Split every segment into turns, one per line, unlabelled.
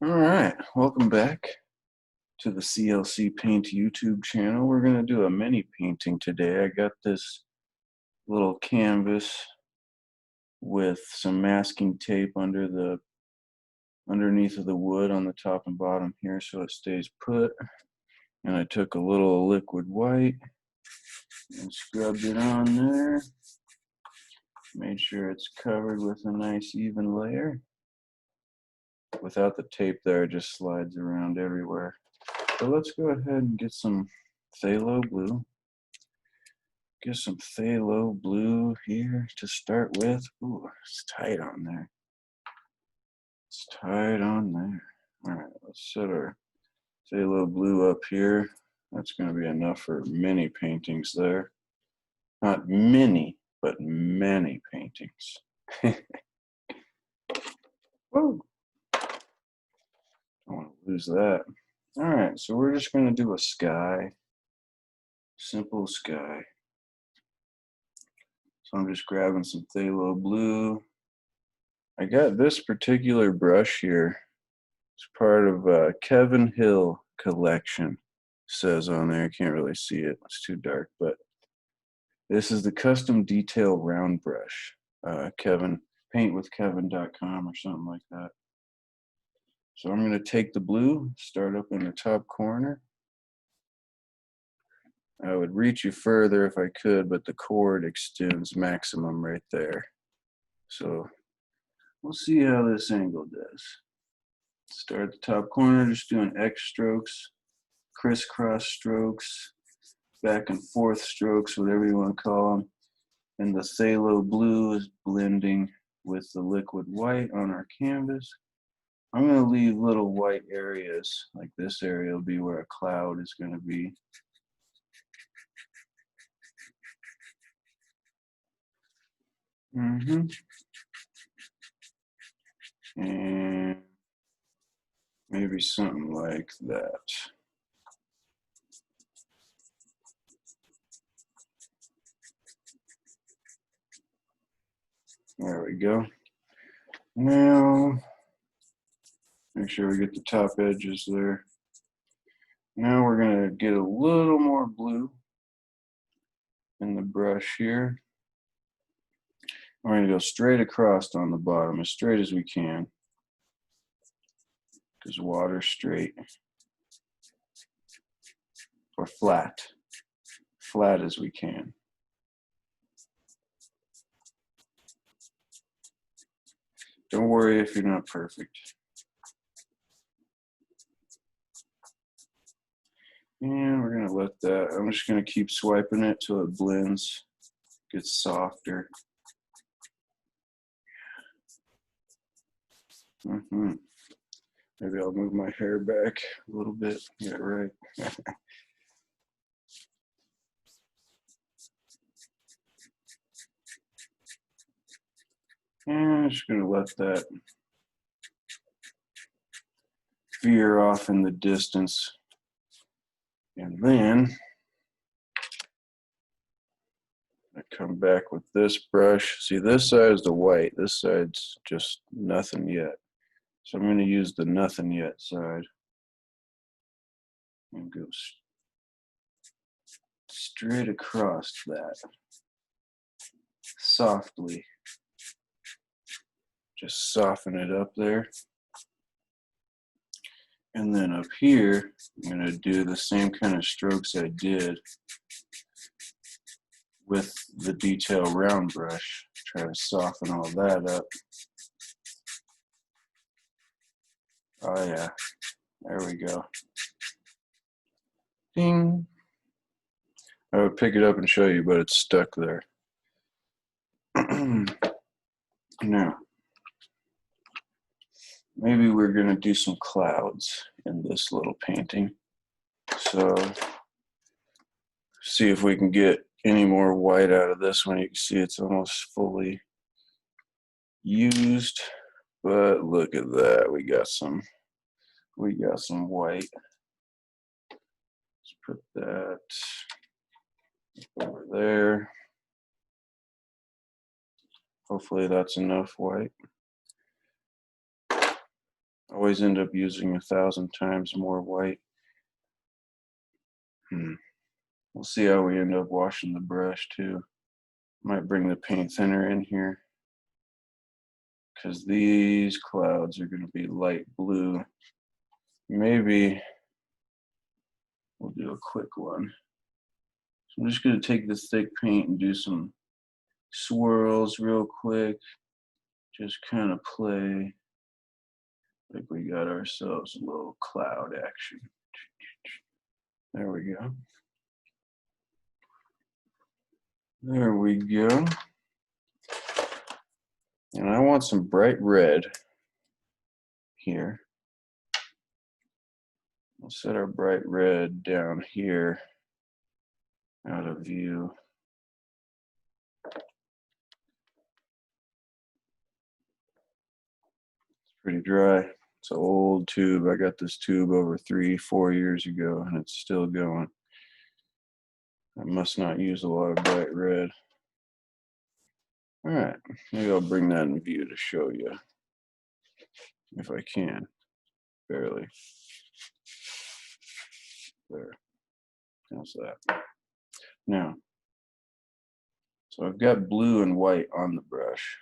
All right, welcome back to the CLC Paint YouTube channel. We're going to do a mini painting today. I got this little canvas with some masking tape underneath of the wood on the top and bottom here so it stays put. And I took a little liquid white and scrubbed it on there. Made sure it's covered with a nice even layer. Without the tape there, it just slides around everywhere. So let's go ahead and get some phthalo blue. Get some phthalo blue here to start with. Ooh, it's tight on there. It's tight on there. All right, let's set our phthalo blue up here. That's going to be enough for many paintings there. Not many, but many paintings. Whoa. Don't want to lose that. All right, so we're just going to do a sky. Simple sky. So I'm just grabbing some phthalo blue. I got this particular brush here. It's part of Kevin Hill collection. It says on there, I can't really see it. It's too dark, but this is the custom detail round brush. Kevin, paintwithkevin.com or something like that. So I'm going to take the blue, start up in the top corner. I would reach you further if I could, but the cord extends maximum right there. So we'll see how this angle does. Start at the top corner, just doing X strokes, crisscross strokes, back and forth strokes, whatever you want to call them. And the phthalo blue is blending with the liquid white on our canvas. I'm going to leave little white areas, like this area will be where a cloud is going to be. And maybe something like that. There we go. Now, make sure we get the top edges there. Now we're going to get a little more blue in the brush here. We're going to go straight across on the bottom, as straight as we can, because water's straight, or flat as we can. Don't worry if you're not perfect. And we're going to let that, I'm just going to keep swiping it till it blends, gets softer. Maybe I'll move my hair back a little bit. Yeah, right. And I'm just going to let that veer off in the distance. And then I come back with this brush. See, this side is the white. This side's just nothing yet. So I'm going to use the nothing yet side. And go straight across that. Softly. Just soften it up there. And then up here, I'm going to do the same kind of strokes I did with the detail round brush. Try to soften all that up. Oh yeah, there we go. Ding. I would pick it up and show you, but it's stuck there. Now, maybe we're going to do some clouds in this little painting. So, see if we can get any more white out of this one. You can see it's almost fully used, but look at that. We got some white. Let's put that over there. Hopefully that's enough white. Oh always end up using 1,000 times more white. We'll see how we end up washing the brush too. Might bring the paint thinner in here because these clouds are going to be light blue. Maybe we'll do a quick one. So I'm just going to take this thick paint and do some swirls real quick. Just kind of play like we got ourselves a little cloud action. There we go. There we go. And I want some bright red here. We'll set our bright red down here out of view. It's pretty dry. It's an old tube. I got this tube over 3-4 years ago and it's still going. I must not use a lot of bright red. All right, maybe I'll bring that in view to show you if I can, barely. There, how's that? Now, so I've got blue and white on the brush.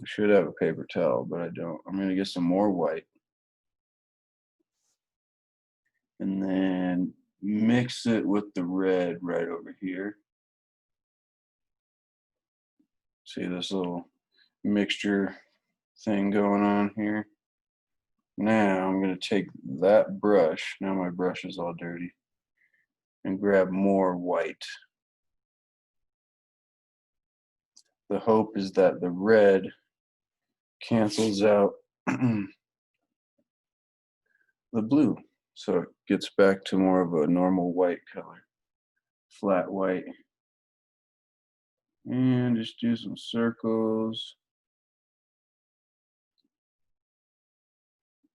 I should have a paper towel, but I don't. I'm gonna get some more white and then mix it with the red right over here. See this little mixture thing going on here? Now I'm going to take that brush, now my brush is all dirty, and grab more white. The hope is that the red cancels out the blue, so it gets back to more of a normal white color, flat white. And just do some circles.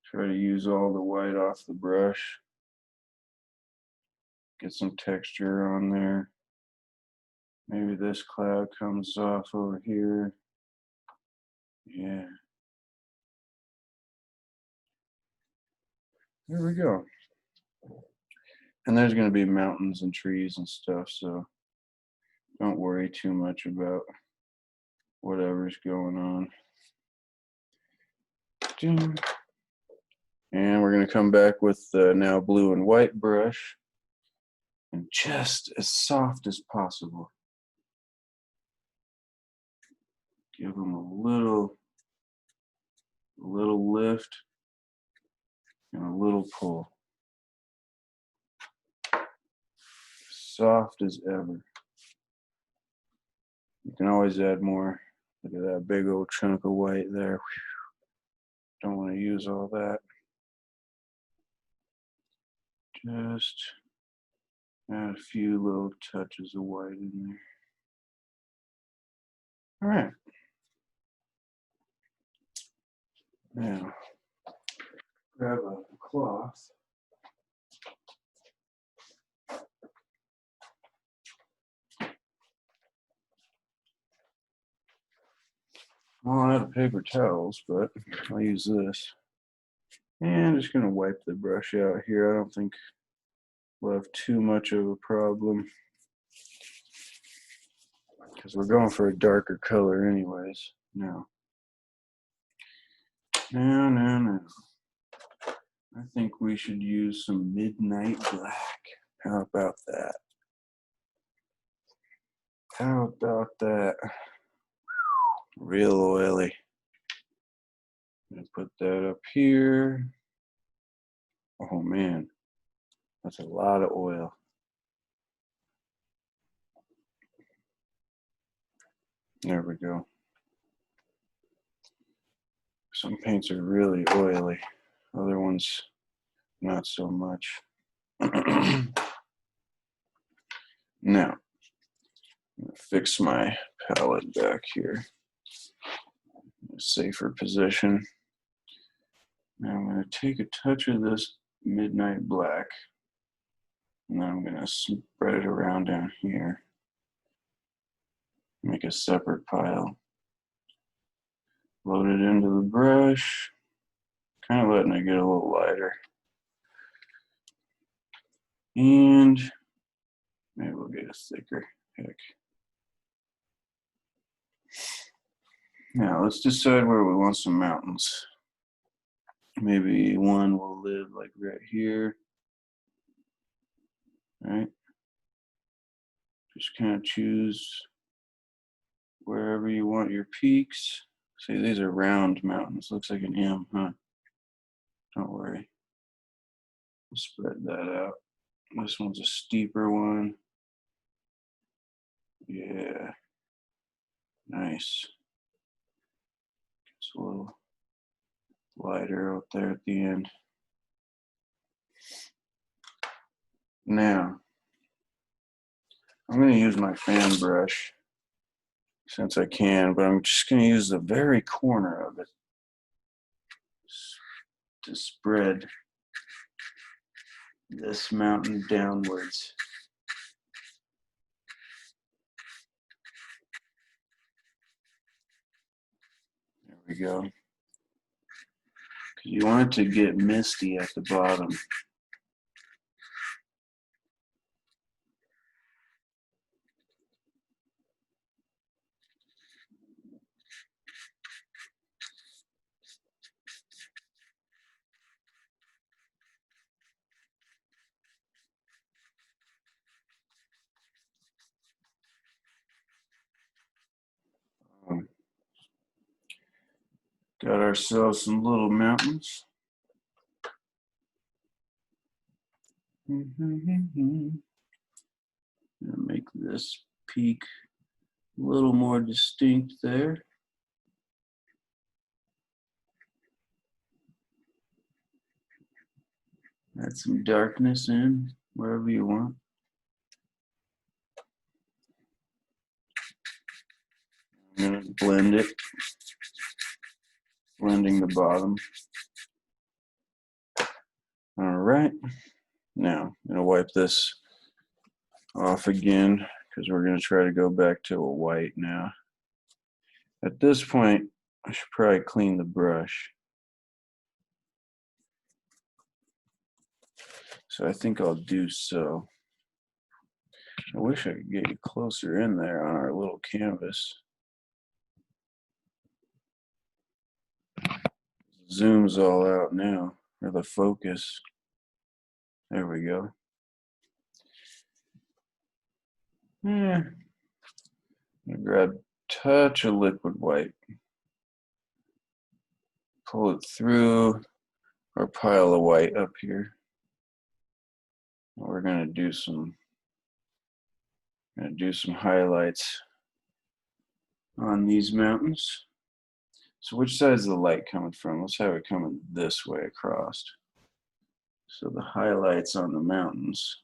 Try to use all the white off the brush. Get some texture on there. Maybe this cloud comes off over here. Yeah. There we go. And there's going to be mountains and trees and stuff, so don't worry too much about whatever's going on. And we're going to come back with the now blue and white brush, and just as soft as possible. Give them a little lift and a little pull. Soft as ever. You can always add more. Look at that big old chunk of white there. Don't want to use all that. Just add a few little touches of white in there. All right. Now, grab a cloth. Well, I have paper towels, but I'll use this. And I'm just going to wipe the brush out here. I don't think we'll have too much of a problem, because we're going for a darker color anyways. Now, I think we should use some midnight black. How about that? How about that? Real oily. I'm gonna put that up here. Oh man, that's a lot of oil. There we go. Some paints are really oily. Other ones, not so much. Now, I'm gonna fix my palette back here. A safer position. Now I'm going to take a touch of this midnight black, and then I'm going to spread it around down here. Make a separate pile. Load it into the brush, kind of letting it get a little lighter. And maybe we'll get a thicker. Heck. Now let's decide where we want some mountains. Maybe one will live like right here. Right? Just kind of choose wherever you want your peaks. See, these are round mountains. Looks like an M, huh? Don't worry. We'll spread that out. This one's a steeper one. Yeah. Nice. It's a little lighter out there at the end. Now, I'm going to use my fan brush since I can, but I'm just going to use the very corner of it to spread this mountain downwards. There we go. Because you want it to get misty at the bottom. Got ourselves some little mountains. Gonna make this peak a little more distinct there. Add some darkness in wherever you want. I'm gonna blend it, blending the bottom. All right, now I'm gonna wipe this off again because we're gonna try to go back to a white now. At this point, I should probably clean the brush. So I think I'll do so. I wish I could get you closer in there on our little canvas. Zoom's all out now, or the focus. There we go. Yeah. I'm gonna grab a touch of liquid white. Pull it through our pile of white up here. We're gonna do some highlights on these mountains. So which side is the light coming from? Let's have it coming this way across. So the highlights on the mountains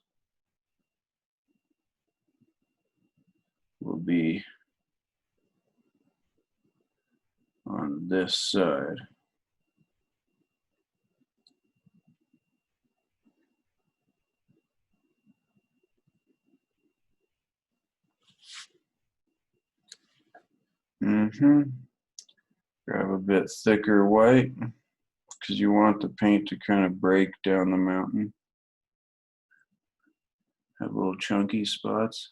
will be on this side. Grab a bit thicker white because you want the paint to kind of break down the mountain. Have little chunky spots.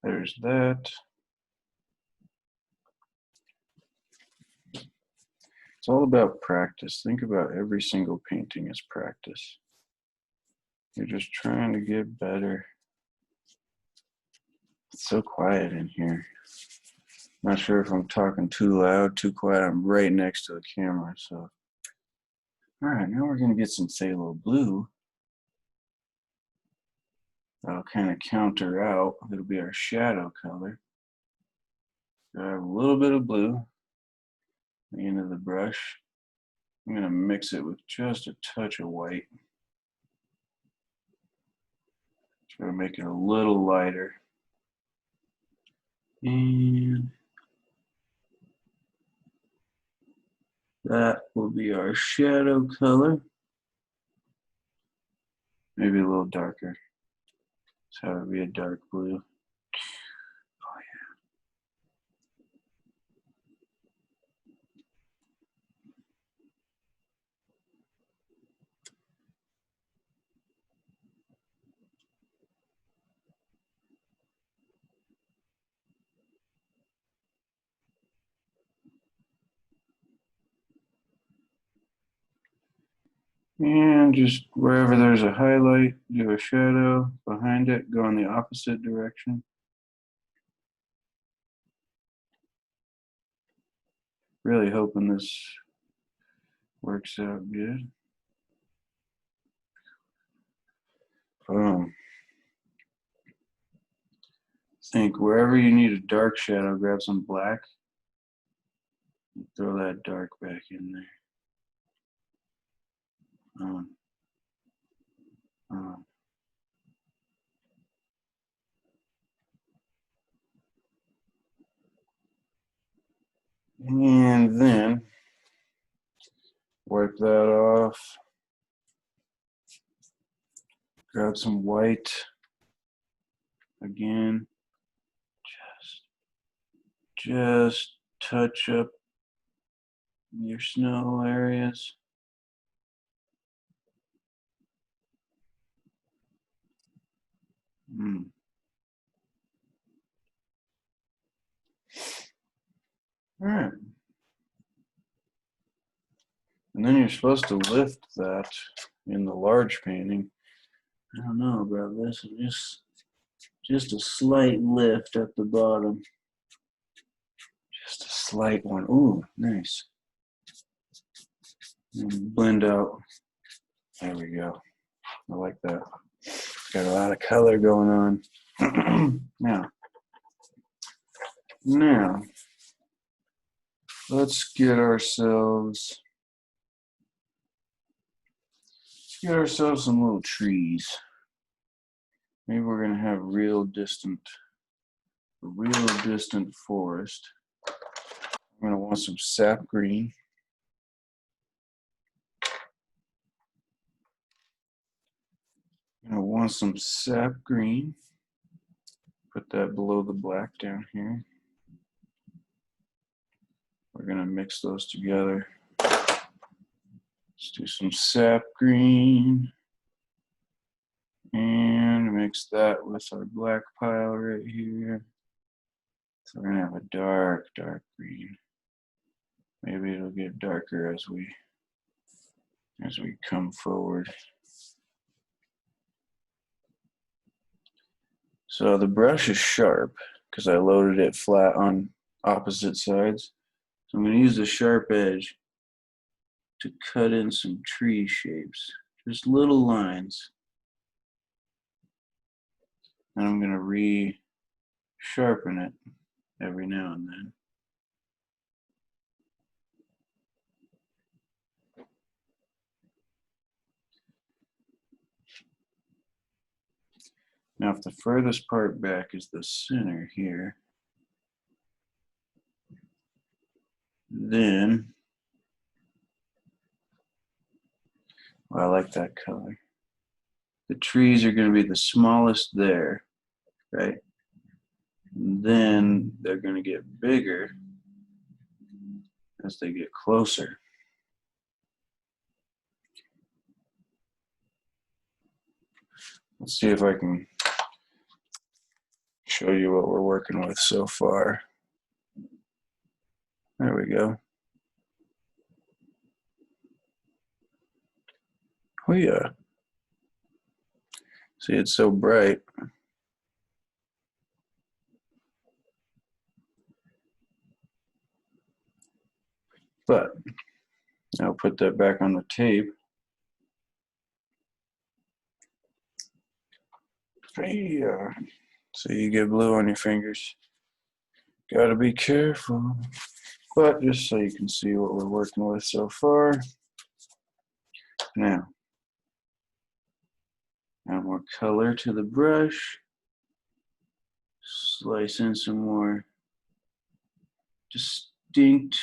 There's that. It's all about practice. Think about every single painting as practice. You're just trying to get better. It's so quiet in here. Not sure if I'm talking too loud, too quiet. I'm right next to the camera, so. All right, now we're gonna get some phthalo blue. That'll kind of counter out. It'll be our shadow color. Grab a little bit of blue, the end of the brush. I'm gonna mix it with just a touch of white. Try to make it a little lighter. And that will be our shadow color. Maybe a little darker. So it would be a dark blue. And just wherever there's a highlight, do a shadow behind it, go in the opposite direction. Really hoping this works out good. Boom. Think wherever you need a dark shadow, grab some black, and throw that dark back in there. On. And then wipe that off. Grab some white again. Just touch up your snow areas. All right. And then you're supposed to lift that in the large painting. I don't know about this. Just a slight lift at the bottom. Just a slight one. Ooh, nice. And blend out. There we go. I like that. Got a lot of color going on. Now, let's get ourselves some little trees. Maybe we're gonna have a real distant forest. I'm gonna want some sap green. Put that below the black down here. We're gonna mix those together. Let's do some sap green and mix that with our black pile right here. So we're gonna have a dark green. Maybe it'll get darker as we come forward. So the brush is sharp because I loaded it flat on opposite sides. So I'm going to use the sharp edge to cut in some tree shapes, just little lines. And I'm going to re-sharpen it every now and then. Now, if the furthest part back is the center here, then, well, I like that color. The trees are going to be the smallest there, right? And then they're going to get bigger as they get closer. Let's see if I can show you what we're working with so far. There we go. Oh yeah. See, it's so bright. But I'll put that back on the tape. Yeah. So you get blue on your fingers. Gotta be careful. But just so you can see what we're working with so far. Now, add more color to the brush. Slice in some more distinct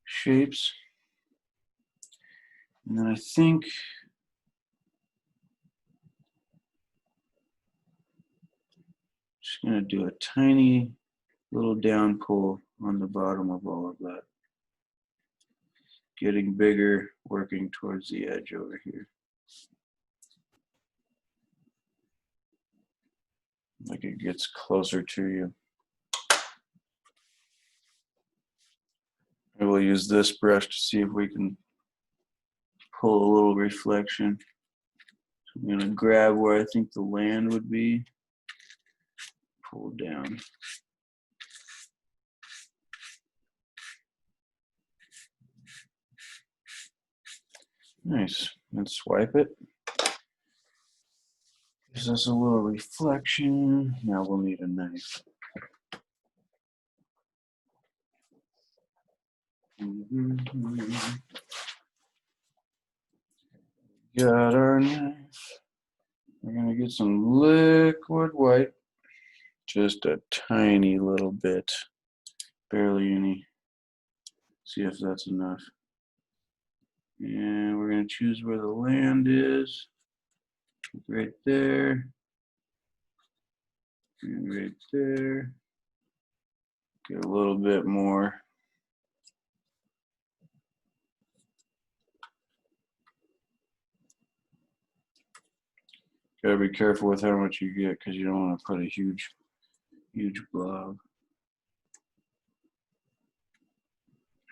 shapes. And then I think just going to do a tiny little down pull on the bottom of all of that. Getting bigger, working towards the edge over here. Like it gets closer to you. I will use this brush to see if we can pull a little reflection. So I'm going to grab where I think the land would be, pull down. Nice. And swipe it. Gives us a little reflection. Now we'll need a knife. Got our knife. We're going to get some liquid white. Just a tiny little bit. Barely any. See if that's enough. And we're going to choose where the land is. Right there. And right there. Get a little bit more. Gotta be careful with how much you get because you don't want to put a huge blob.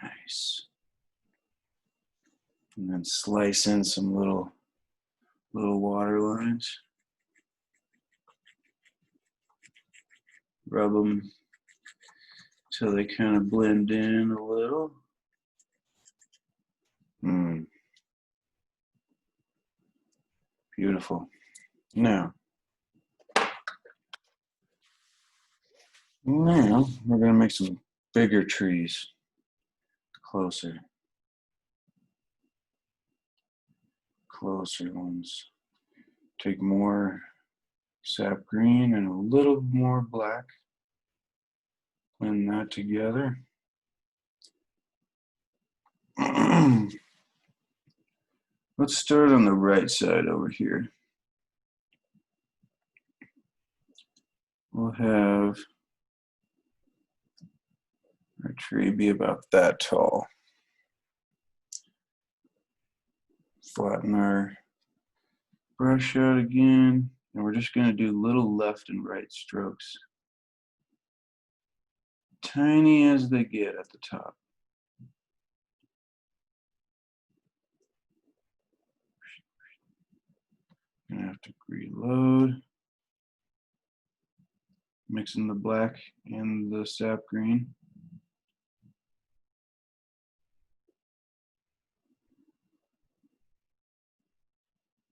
Nice. And then slice in some little water lines. Rub them till they kind of blend in a little. Beautiful. Now we're going to make some bigger trees. Closer ones. Take more sap green and a little more black. Blend that together. Let's start on the right side over here. We'll have our tree be about that tall. Flatten our brush out again, and we're just going to do little left and right strokes. Tiny as they get at the top. Gonna have to reload. Mixing the black and the sap green.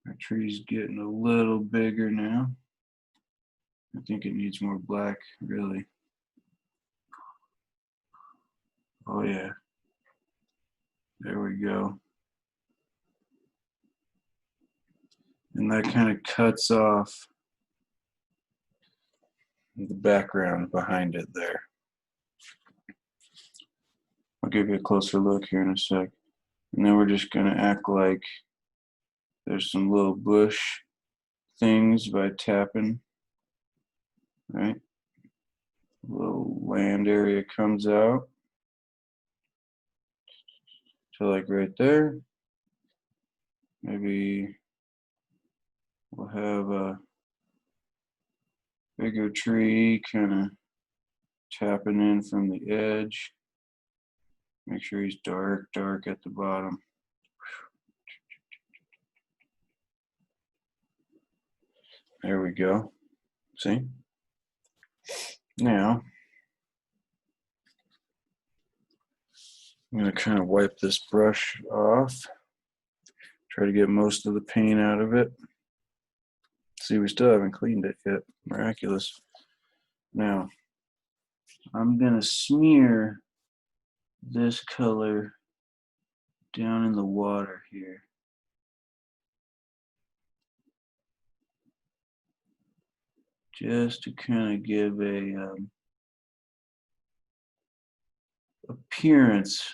Our tree's getting a little bigger now. I think it needs more black, really. Oh yeah. There we go. And that kind of cuts off the background behind it there. I'll give you a closer look here in a sec. And then we're just going to act like there's some little bush things by tapping, right? A little land area comes out to like right there. Maybe we'll have a bigger tree kind of tapping in from the edge. Make sure he's dark at the bottom. There we go. See? Now, I'm going to kind of wipe this brush off. Try to get most of the paint out of it. See, we still haven't cleaned it yet. Miraculous. Now, I'm going to smear this color down in the water here. Just to kind of give a appearance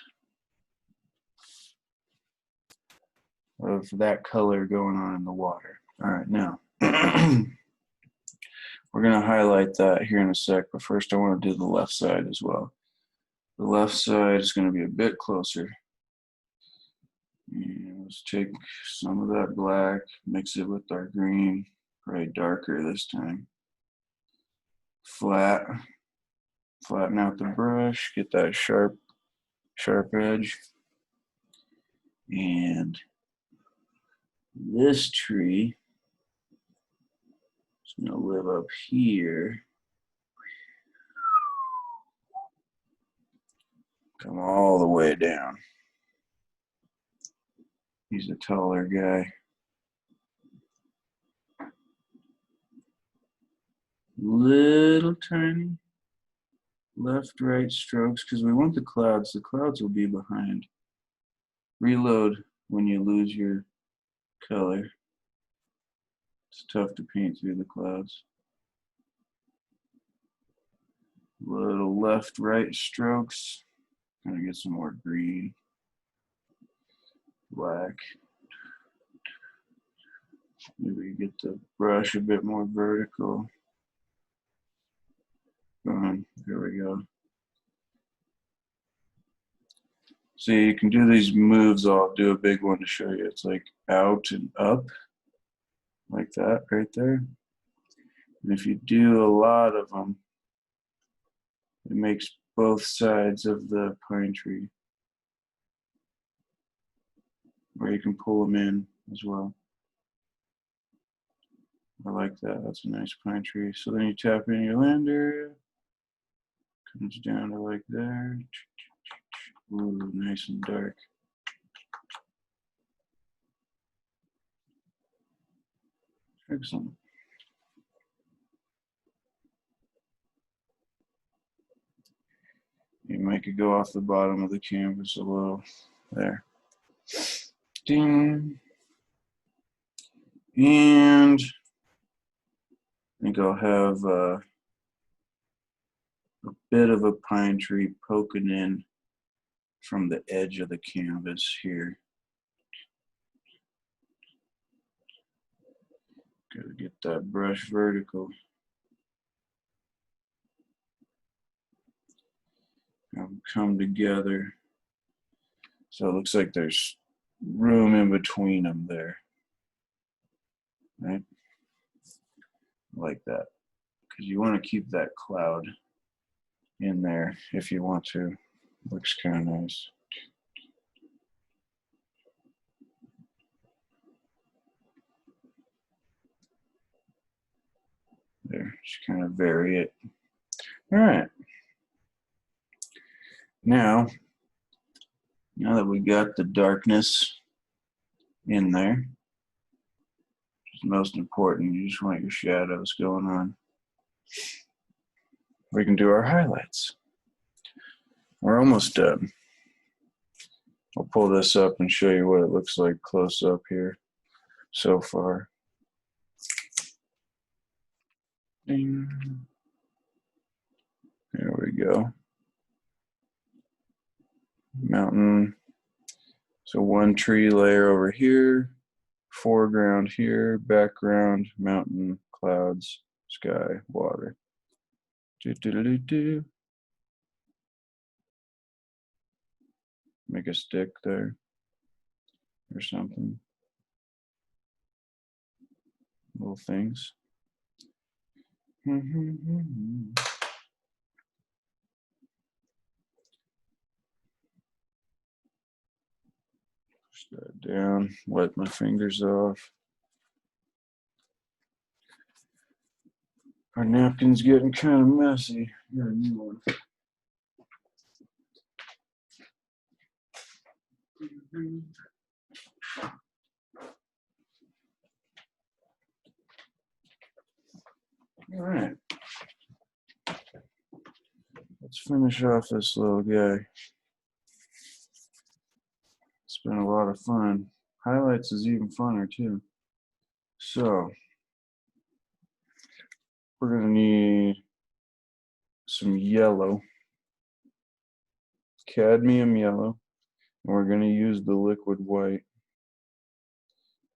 of that color going on in the water. All right, now we're going to highlight that here in a sec, but first I want to do the left side as well. The left side is going to be a bit closer. And let's take some of that black, mix it with our green, probably darker this time. Flatten out the brush, get that sharp edge. And this tree is going to live up here. Come all the way down. He's a taller guy. Little tiny left, right strokes, because we want the clouds. The clouds will be behind. Reload when you lose your color. It's tough to paint through the clouds. Little left, right strokes. Gonna get some more green, black. Maybe get the brush a bit more vertical. There we go. See, you can do these moves. I'll do a big one to show you. It's like out and up, like that right there. And if you do a lot of them, it makes both sides of the pine tree. Or you can pull them in as well. I like that. That's a nice pine tree. So then you tap in your land area. Comes down to like there. Ooh, nice and dark. Excellent. You make it go off the bottom of the canvas a little. There. Ding. And I think I'll have a bit of a pine tree poking in from the edge of the canvas here. Gotta get that brush vertical. Have them come together. So it looks like there's room in between them there. Right? Like that. Because you want to keep that cloud in there if you want to. Looks kind of nice. There, just kind of vary it. All right. Now that we got the darkness in there, which is most important, you just want your shadows going on. We can do our highlights. We're almost done. I'll pull this up and show you what it looks like close up here so far. Ding. There we go. Mountain. So one tree layer over here, foreground here, background, mountain, clouds, sky, water. Do. Make a stick there or something. Little things. Push that down, wipe my fingers off. Our napkin's getting kind of messy. Got a new one. All right. Let's finish off this little guy. It's been a lot of fun. Highlights is even funner too. So we're gonna need some yellow. cadmium yellow, and we're going to use the liquid white.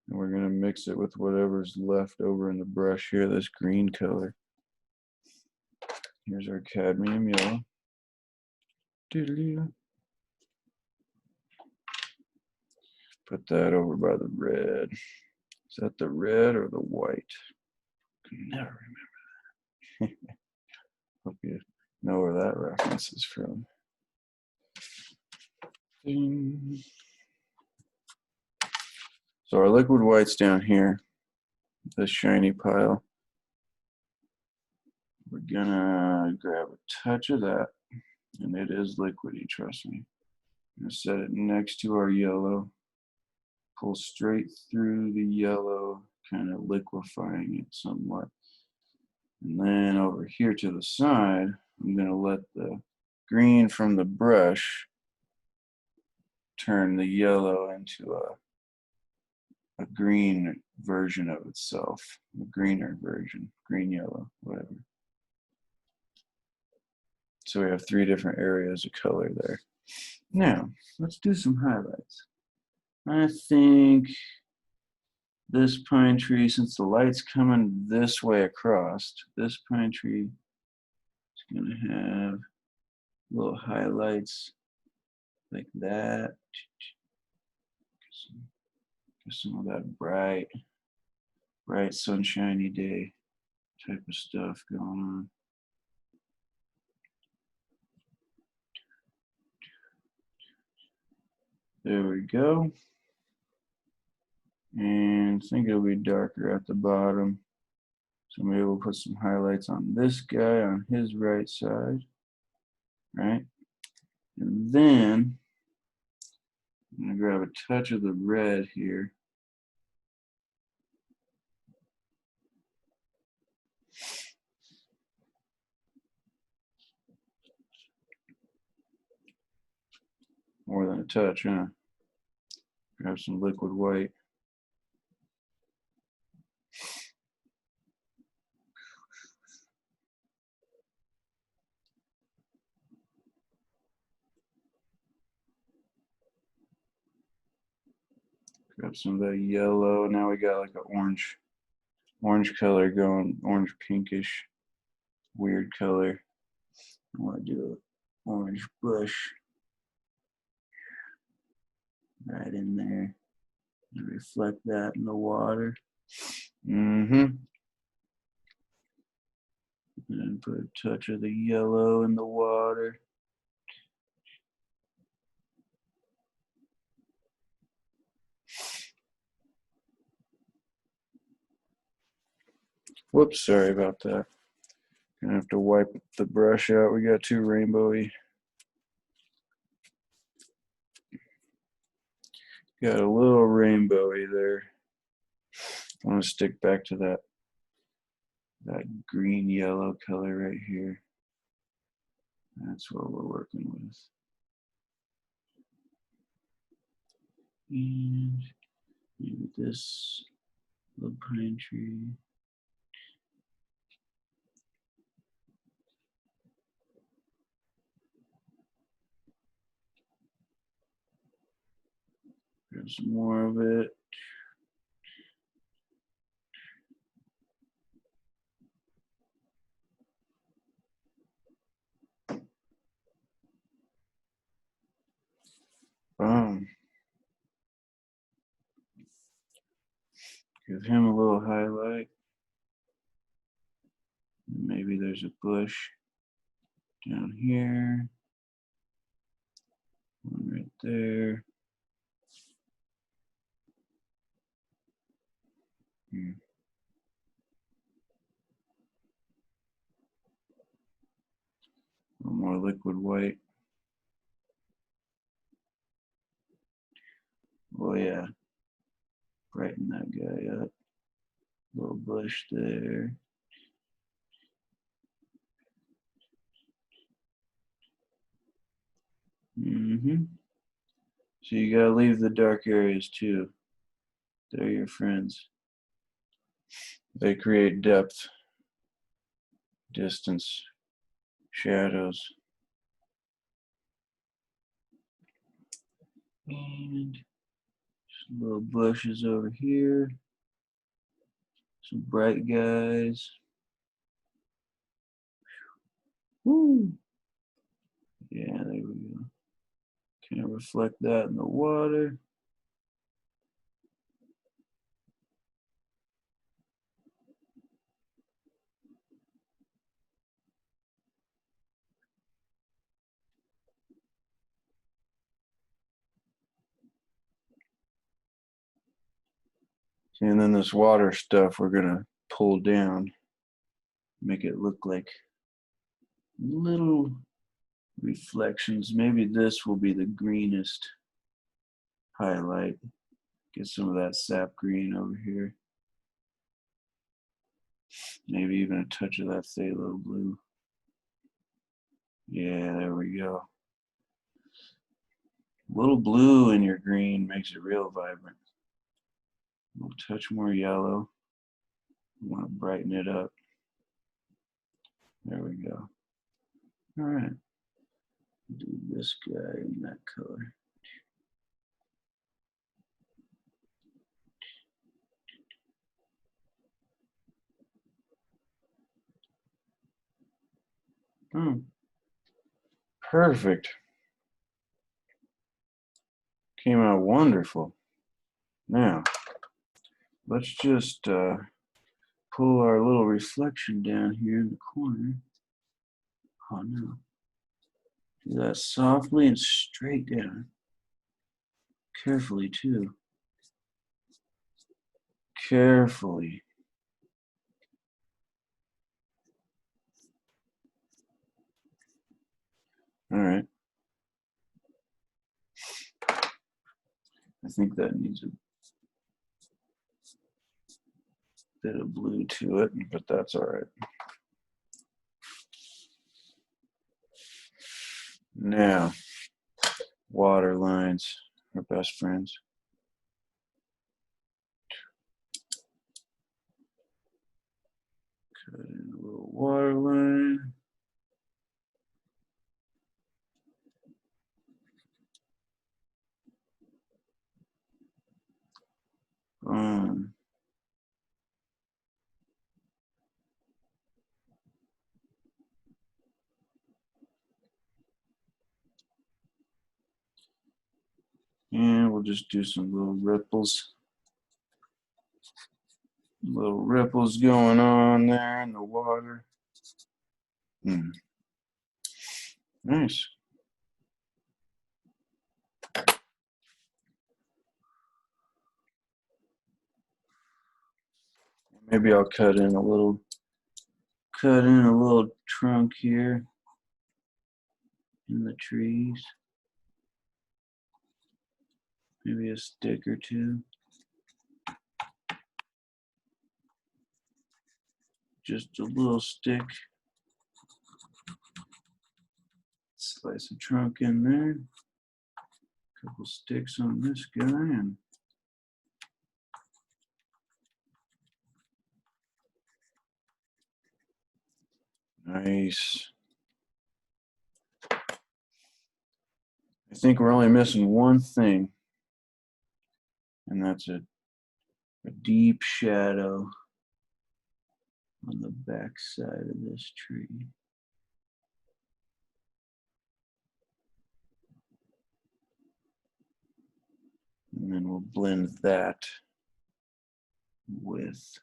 And we're going to mix it with whatever's left over in the brush here, this green color. Here's our cadmium yellow. Doodle-doo. Put that over by the red. Is that the red or the white? I can never remember that. Hope you know where that reference is from. Ding. So our liquid white's down here, this shiny pile. We're gonna grab a touch of that, and it is liquidy, trust me. I'm gonna set it next to our yellow, pull straight through the yellow, kind of liquefying it somewhat. And then over here to the side, I'm gonna let the green from the brush turn the yellow into a green version of itself, a greener version, green, yellow, whatever. So we have 3 different areas of color there. Now, let's do some highlights. I think this pine tree, since the light's coming this way across, this pine tree is gonna have little highlights like that. Some of that bright sunshiny day type of stuff going on. There we go. And I think it'll be darker at the bottom. So maybe we'll put some highlights on this guy on his right side, right? And then I'm gonna grab a touch of the red here. More than a touch, huh? Grab some liquid white. Grab some of that yellow. Now we got like an orange color going, orange pinkish, weird color. I want to do an orange bush right in there and reflect that in the water. And put a touch of the yellow in the water. Whoops, sorry about that. Gonna have to wipe the brush out. We got too rainbowy. Got a little rainbowy there. I want to stick back to that green yellow color right here. That's what we're working with. And maybe this little pine tree. Grab some more of it. Boom. Give him a little highlight. Maybe there's a bush down here. One right there. A little more liquid white. Oh yeah. Brighten that guy up. Little bush there. So you gotta leave the dark areas too. They're your friends. They create depth, distance, shadows. And some little bushes over here. Some bright guys. Woo! Yeah, there we go. Kind of reflect that in the water. And then this water stuff we're gonna pull down, make it look like little reflections. Maybe this will be the greenest highlight. Get some of that sap green over here. Maybe even a touch of that phthalo blue. Yeah, there we go. A little blue in your green makes it real vibrant. A little touch more yellow. We want to brighten it up. There we go. All right. Do this guy in that color. Perfect. Came out wonderful. Now, let's just pull our little reflection down here in the corner. Oh no. Do that softly and straight down. Carefully too. Carefully. All right. I think that needs a bit of blue to it, but that's all right. Now, water lines are best friends. Cut in a little water line. And we'll just do some little ripples. Little ripples going on there in the water. Nice. Maybe I'll cut in a little trunk here in the trees. Maybe a stick or two. Just a little stick. Slice a trunk in there. Couple sticks on this guy and nice. I think we're only missing one thing, and that's a deep shadow on the back side of this tree. And then we'll blend that with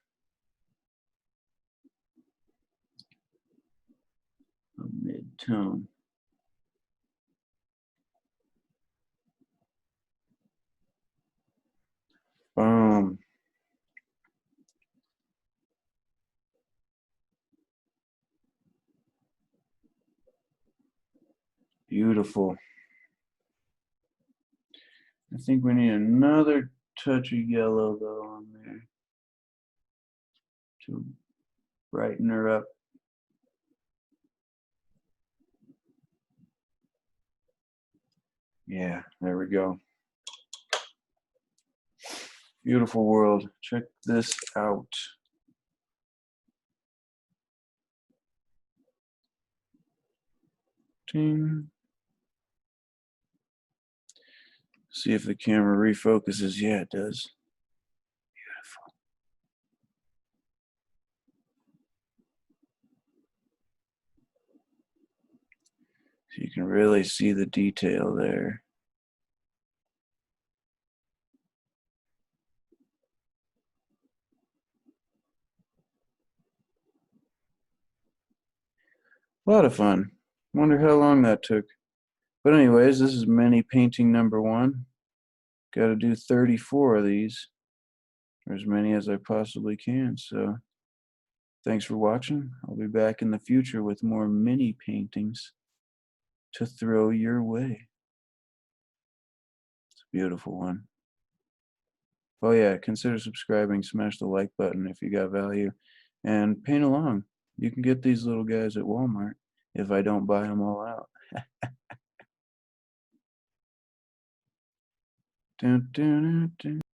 a mid-tone. Boom. Beautiful. I think we need another touch of yellow though on there to brighten her up. Yeah, there we go. Beautiful world. Check this out. Ding. See if the camera refocuses. Yeah, it does. Beautiful. So you can really see the detail there. A lot of fun. Wonder how long that took. But anyways, this is mini painting number 1. Got to do 34 of these, or as many as I possibly can. So thanks for watching. I'll be back in the future with more mini paintings to throw your way. It's a beautiful one. Oh yeah, consider subscribing, smash the like button if you got value, and paint along. You can get these little guys at Walmart if I don't buy them all out. Dun, dun, dun, dun.